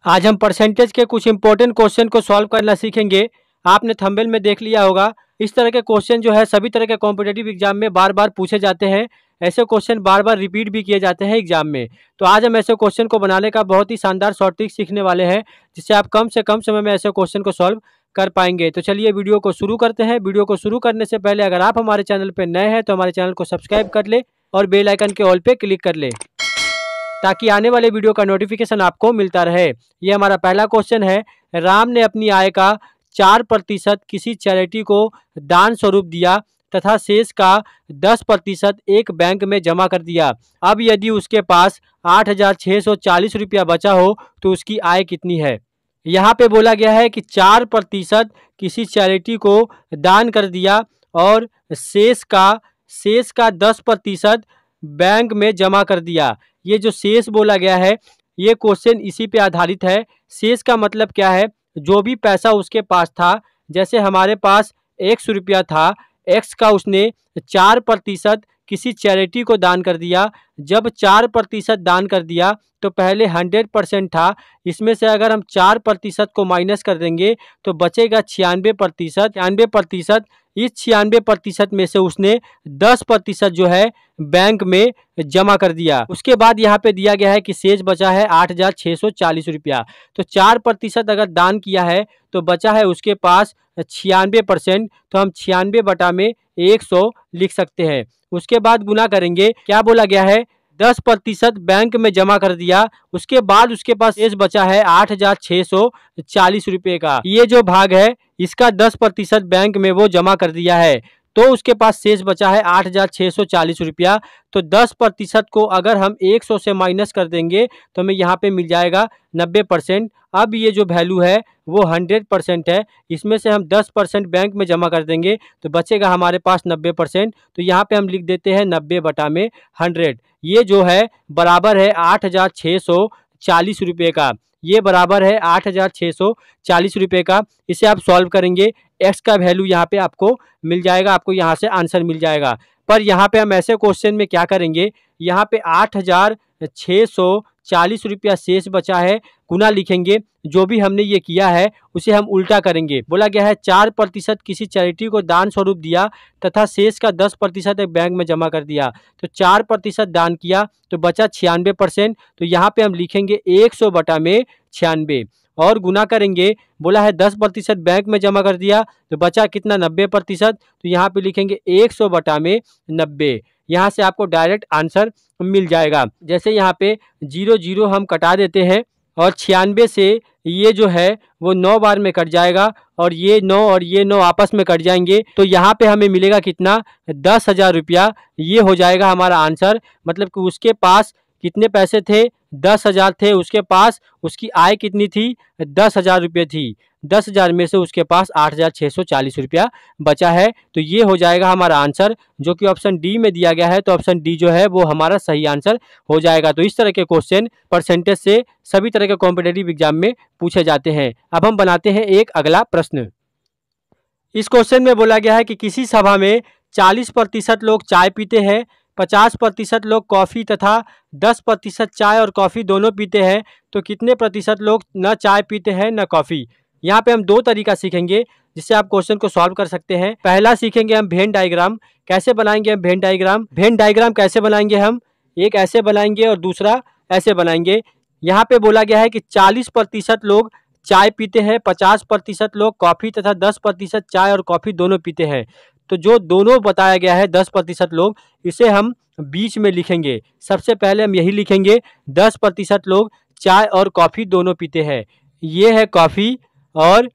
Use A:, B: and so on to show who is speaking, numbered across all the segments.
A: आज हम परसेंटेज के कुछ इंपॉर्टेंट क्वेश्चन को सॉल्व करना सीखेंगे। आपने थंबनेल में देख लिया होगा, इस तरह के क्वेश्चन जो है सभी तरह के कॉम्पिटिटिव एग्जाम में बार बार पूछे जाते हैं। ऐसे क्वेश्चन बार बार रिपीट भी किए जाते हैं एग्जाम में। तो आज हम ऐसे क्वेश्चन को बनाने का बहुत ही शानदार शॉर्ट ट्रिक सीखने वाले हैं, जिससे आप कम से कम समय में ऐसे क्वेश्चन को सॉल्व कर पाएंगे। तो चलिए वीडियो को शुरू करते हैं। वीडियो को शुरू करने से पहले अगर आप हमारे चैनल पर नए हैं तो हमारे चैनल को सब्सक्राइब कर ले और बेल आइकन के ऑल पे क्लिक कर ले, ताकि आने वाले वीडियो का नोटिफिकेशन आपको मिलता रहे। ये हमारा पहला क्वेश्चन है। राम ने अपनी आय का 4% किसी चैरिटी को दान स्वरूप दिया तथा शेष का 10% एक बैंक में जमा कर दिया। अब यदि उसके पास 8,640 रुपया बचा हो तो उसकी आय कितनी है। यहाँ पे बोला गया है कि 4% किसी चैरिटी को दान कर दिया और शेष का 10% बैंक में जमा कर दिया। ये जो शेष बोला गया है, ये क्वेश्चन इसी पे आधारित है। शेष का मतलब क्या है, जो भी पैसा उसके पास था, जैसे हमारे पास 100 रुपया था, एक्स का उसने 4% किसी चैरिटी को दान कर दिया। जब 4% दान कर दिया तो पहले 100% था, इसमें से अगर हम 4% को माइनस कर देंगे तो बचेगा 96%। इस 96% में से उसने 10% जो है बैंक में जमा कर दिया। उसके बाद यहाँ पे दिया गया है कि शेष बचा है 8,640 रुपया। तो 4% अगर दान किया है तो बचा है उसके पास 96%। तो हम 96 बटा में 100 लिख सकते हैं। उसके बाद गुना करेंगे। क्या बोला गया है, 10% बैंक में जमा कर दिया, उसके बाद उसके पास शेष बचा है 8,640 रुपये का। ये जो भाग है इसका 10% बैंक में वो जमा कर दिया है, तो उसके पास शेष बचा है 8,640 रुपया। तो 10% को अगर हम 100 से माइनस कर देंगे तो हमें यहाँ पे मिल जाएगा 90%। अब ये जो वैल्यू है वो 100% है, इसमें से हम 10% बैंक में जमा कर देंगे तो बचेगा हमारे पास 90%। तो यहाँ पे हम लिख देते हैं 90 बटा में 100। ये जो है बराबर है 8,640 रुपये का। ये बराबर है 8,640 रुपये का। इसे आप सॉल्व करेंगे, एक्स का वैल्यू यहाँ पे आपको मिल जाएगा, आपको यहाँ से आंसर मिल जाएगा। पर यहाँ पे हम ऐसे क्वेश्चन में क्या करेंगे, यहाँ पे 8,640 रुपया शेष बचा है, गुना लिखेंगे। जो भी हमने ये किया है उसे हम उल्टा करेंगे। बोला गया है 4% किसी चैरिटी को दान स्वरूप दिया तथा शेष का 10% एक बैंक में जमा कर दिया। तो 4% दान किया तो बचा 96%। तो यहाँ पे हम लिखेंगे 100 बटा में 96 और गुना करेंगे। बोला है 10% बैंक में जमा कर दिया तो बचा कितना, 90%। तो यहाँ पे लिखेंगे 100 बटा में 90। यहाँ से आपको डायरेक्ट आंसर मिल जाएगा। जैसे यहाँ पे 0 हम कटा देते हैं और 96 से ये जो है वो 9 बार में कट जाएगा और ये 9 और ये 9 आपस में कट जाएंगे। तो यहाँ पे हमें मिलेगा कितना, 10,000 रुपया। ये हो जाएगा हमारा आंसर। मतलब कि उसके पास कितने पैसे थे, 10,000 थे उसके पास। उसकी आय कितनी थी, 10,000 रुपये थी। 10,000 में से उसके पास 8,640 रुपया बचा है। तो ये हो जाएगा हमारा आंसर, जो कि ऑप्शन डी में दिया गया है। तो ऑप्शन डी जो है वो हमारा सही आंसर हो जाएगा। तो इस तरह के क्वेश्चन परसेंटेज से सभी तरह के कॉम्पिटिटिव एग्जाम में पूछे जाते हैं। अब हम बनाते हैं एक अगला प्रश्न। इस क्वेश्चन में बोला गया है कि किसी सभा में 40% लोग चाय पीते हैं, 50% लोग कॉफ़ी तथा 10% चाय और कॉफ़ी दोनों पीते हैं, तो कितने प्रतिशत लोग न चाय पीते हैं न कॉफ़ी। यहाँ पे हम दो तरीका सीखेंगे जिससे आप क्वेश्चन को सॉल्व कर सकते हैं। पहला सीखेंगे हम वेन डायग्राम। कैसे बनाएंगे हम वेन डायग्राम। वेन डायग्राम कैसे बनाएंगे, हम एक ऐसे बनाएंगे और दूसरा ऐसे बनाएंगे। यहाँ पे बोला गया है कि 40% लोग चाय पीते हैं, 50% लोग कॉफ़ी तथा 10% चाय और कॉफ़ी दोनों पीते हैं। तो जो दोनों बताया गया है 10% लोग, इसे हम बीच में लिखेंगे। सबसे पहले हम यही लिखेंगे, 10% लोग चाय और कॉफ़ी दोनों पीते हैं। ये है कॉफ़ी और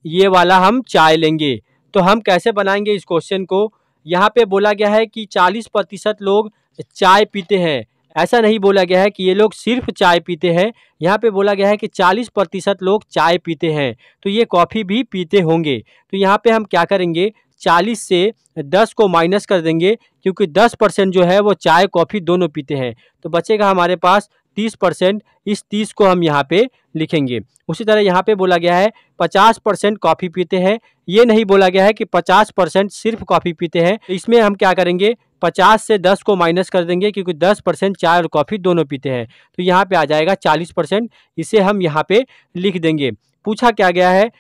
A: ये वाला हम चाय लेंगे। तो हम कैसे बनाएंगे इस क्वेश्चन को। यहाँ पे बोला गया है कि 40% लोग चाय पीते हैं, ऐसा नहीं बोला गया है कि ये लोग सिर्फ चाय पीते हैं। यहाँ पे बोला गया है कि 40% लोग चाय पीते हैं, तो ये कॉफ़ी भी पीते होंगे। तो यहाँ पे हम क्या करेंगे, 40 से 10 को माइनस कर देंगे, क्योंकि 10% जो है वो चाय कॉफ़ी दोनों पीते हैं। तो बचेगा हमारे पास 30%, इस 30 को हम यहाँ पे लिखेंगे। उसी तरह यहाँ पे बोला गया है 50% कॉफ़ी पीते हैं, ये नहीं बोला गया है कि 50% सिर्फ कॉफ़ी पीते हैं। तो इसमें हम क्या करेंगे, 50 से 10 को माइनस कर देंगे क्योंकि 10% चाय और कॉफ़ी दोनों पीते हैं। तो यहाँ पे आ जाएगा 40%, इसे हम यहाँ पे लिख देंगे। पूछा क्या गया है,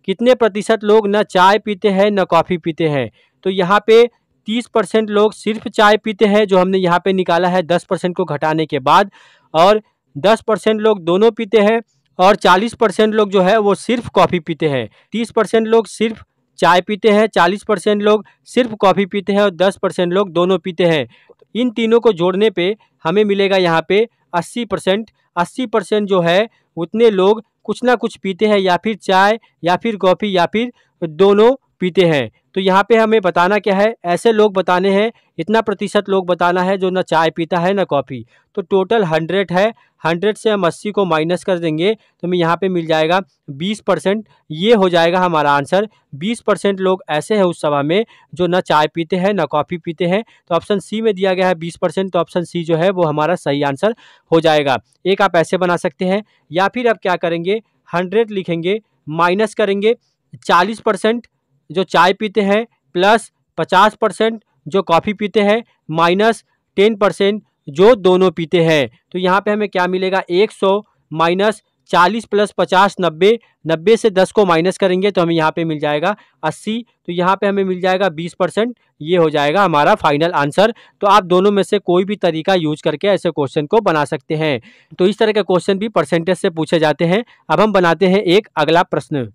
A: कितने प्रतिशत लोग न चाय पीते हैं न कॉफ़ी पीते हैं। तो यहाँ पे 30% लोग सिर्फ चाय पीते हैं, जो हमने यहाँ पे निकाला है 10% को घटाने के बाद, और 10% लोग दोनों पीते हैं, और 40% लोग जो है वो सिर्फ कॉफ़ी पीते हैं। 30% लोग सिर्फ चाय पीते हैं, 40% लोग सिर्फ कॉफ़ी पीते हैं, और 10% लोग दोनों पीते हैं। इन तीनों को जोड़ने पे हमें मिलेगा यहाँ पे 80%। 80% जो है उतने लोग कुछ ना कुछ पीते हैं, या फिर चाय या फिर कॉफ़ी या फिर दोनों पीते हैं। तो यहाँ पे हमें बताना क्या है, ऐसे लोग बताने हैं, इतना प्रतिशत लोग बताना है जो ना चाय पीता है ना कॉफ़ी। तो टोटल 100 है, 100 से हम 80 को माइनस कर देंगे तो हमें यहाँ पे मिल जाएगा 20%। ये हो जाएगा हमारा आंसर। 20% लोग ऐसे हैं उस सभा में जो ना चाय पीते हैं ना कॉफ़ी पीते हैं। तो ऑप्शन सी में दिया गया है 20%, तो ऑप्शन सी जो है वो हमारा सही आंसर हो जाएगा। एक आप ऐसे बना सकते हैं, या फिर आप क्या करेंगे, 100 लिखेंगे, माइनस करेंगे 40% जो चाय पीते हैं, प्लस 50% जो कॉफ़ी पीते हैं, माइनस 10% जो दोनों पीते हैं। तो यहाँ पे हमें क्या मिलेगा, 100 माइनस 40 प्लस 50 90, 90 से 10 को माइनस करेंगे तो हमें यहाँ पे मिल जाएगा 80। तो यहाँ पे हमें मिल जाएगा 20%। ये हो जाएगा हमारा फाइनल आंसर। तो आप दोनों में से कोई भी तरीका यूज करके ऐसे क्वेश्चन को बना सकते हैं। तो इस तरह के क्वेश्चन भी परसेंटेज से पूछे जाते हैं। अब हम बनाते हैं एक अगला प्रश्न।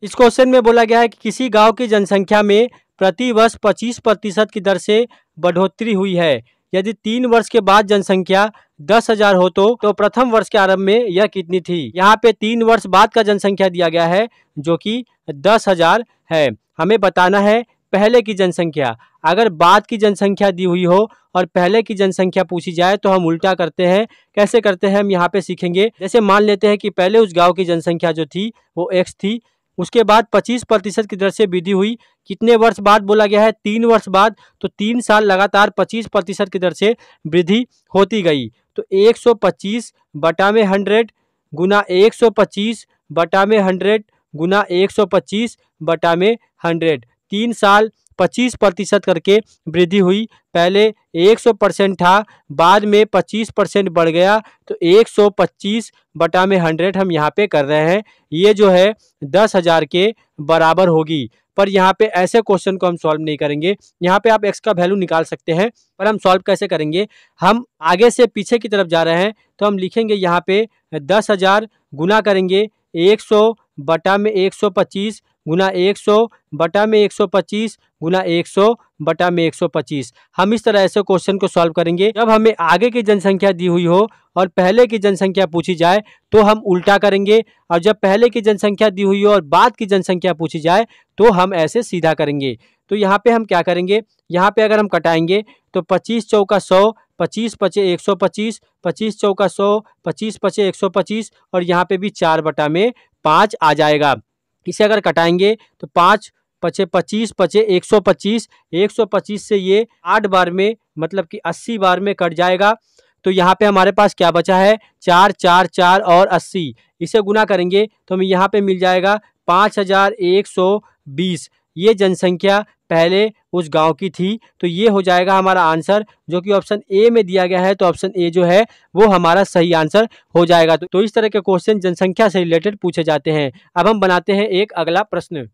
A: इस क्वेश्चन में बोला गया है कि किसी गांव की जनसंख्या में प्रति वर्ष 25% की दर से बढ़ोतरी हुई है। यदि 3 वर्ष के बाद जनसंख्या 10,000 हो तो प्रथम वर्ष के आरंभ में यह कितनी थी। यहाँ पे 3 वर्ष बाद का जनसंख्या दिया गया है जो कि 10,000 है। हमें बताना है पहले की जनसंख्या। अगर बाद की जनसंख्या दी हुई हो और पहले की जनसंख्या पूछी जाए तो हम उल्टा करते हैं। कैसे करते हैं हम यहाँ पे सीखेंगे। जैसे मान लेते हैं कि पहले उस गाँव की जनसंख्या जो थी वो x थी, उसके बाद 25% की दर से वृद्धि हुई। कितने वर्ष बाद बोला गया है, 3 वर्ष बाद। तो 3 साल लगातार 25% की दर से वृद्धि होती गई। तो 125 बटा में 100 गुना 125 बटा में 100 गुना 125 बटा में 100। 3 साल 25% करके वृद्धि हुई। पहले 100% था, बाद में 25% बढ़ गया, तो 125 बटा में 100 हम यहाँ पे कर रहे हैं। ये जो है 10,000 के बराबर होगी। पर यहाँ पे ऐसे क्वेश्चन को हम सॉल्व नहीं करेंगे। यहाँ पे आप x का वैल्यू निकाल सकते हैं, पर हम सॉल्व कैसे करेंगे, हम आगे से पीछे की तरफ जा रहे हैं। तो हम लिखेंगे यहाँ पे 10,000 गुना करेंगे 100 बटा में 125 गुना 100 बटा में 125 गुना 100 बटा में 125। हम इस तरह ऐसे क्वेश्चन को सॉल्व करेंगे। जब हमें आगे की जनसंख्या दी हुई हो और पहले की जनसंख्या पूछी जाए तो हम उल्टा करेंगे, और जब पहले की जनसंख्या दी हुई हो और बाद की जनसंख्या पूछी जाए तो हम ऐसे सीधा करेंगे। तो यहाँ पे हम क्या करेंगे, यहाँ पे अगर हम कटाएंगे तो 25 चौका 100, 25 पचे 125, 25 चौका 100, 25 पचे 125, और यहाँ पे भी 4 बटा में 5 आ जाएगा। इसे अगर कटाएंगे तो 5 पचे 25 पचे 125, 125 से ये 8 बार में मतलब कि 80 बार में कट जाएगा। तो यहाँ पे हमारे पास क्या बचा है, 4 4 4 और 80। इसे गुना करेंगे तो हमें यहाँ पे मिल जाएगा 5120। ये जनसंख्या पहले उस गांव की थी। तो ये हो जाएगा हमारा आंसर, जो कि ऑप्शन ए में दिया गया है। तो ऑप्शन ए जो है वो हमारा सही आंसर हो जाएगा। तो इस तरह के क्वेश्चन जनसंख्या से रिलेटेड पूछे जाते हैं। अब हम बनाते हैं एक अगला प्रश्न।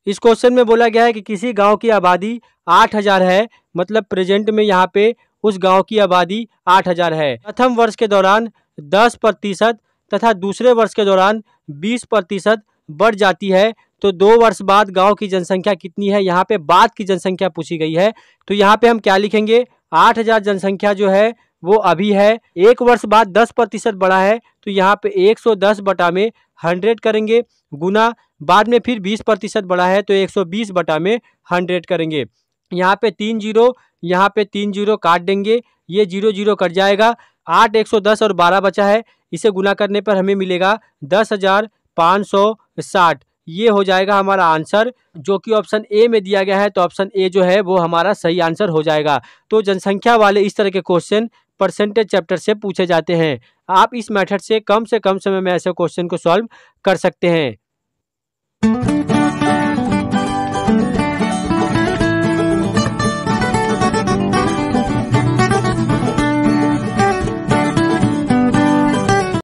A: इस क्वेश्चन में बोला गया है कि किसी गांव की आबादी 8,000 है, मतलब प्रेजेंट में यहाँ पे उस गांव की आबादी 8,000 है। प्रथम वर्ष के दौरान 10% तथा दूसरे वर्ष के दौरान 20% बढ़ जाती है, तो 2 वर्ष बाद गांव की जनसंख्या कितनी है। यहाँ पे बाद की जनसंख्या पूछी गई है। तो यहाँ पे हम क्या लिखेंगे, 8,000 जनसंख्या जो है वो अभी है, 1 वर्ष बाद 10% बढ़ा है, तो यहाँ पे 110 बटा में 100 करेंगे, गुना बाद में फिर 20% बढ़ा है तो 120 बटा में 100 करेंगे। यहाँ पे 3 जीरो, यहाँ पे 3 जीरो काट देंगे, ये 0 0 कट जाएगा। 8 110 और 12 बचा है, इसे गुना करने पर हमें मिलेगा 10,560। ये हो जाएगा हमारा आंसर, जो कि ऑप्शन ए में दिया गया है। तो ऑप्शन ए जो है वो हमारा सही आंसर हो जाएगा। तो जनसंख्या वाले इस तरह के क्वेश्चन परसेंटेज चैप्टर से पूछे जाते हैं। आप इस मेथड से कम समय में ऐसे क्वेश्चन को सॉल्व कर सकते हैं।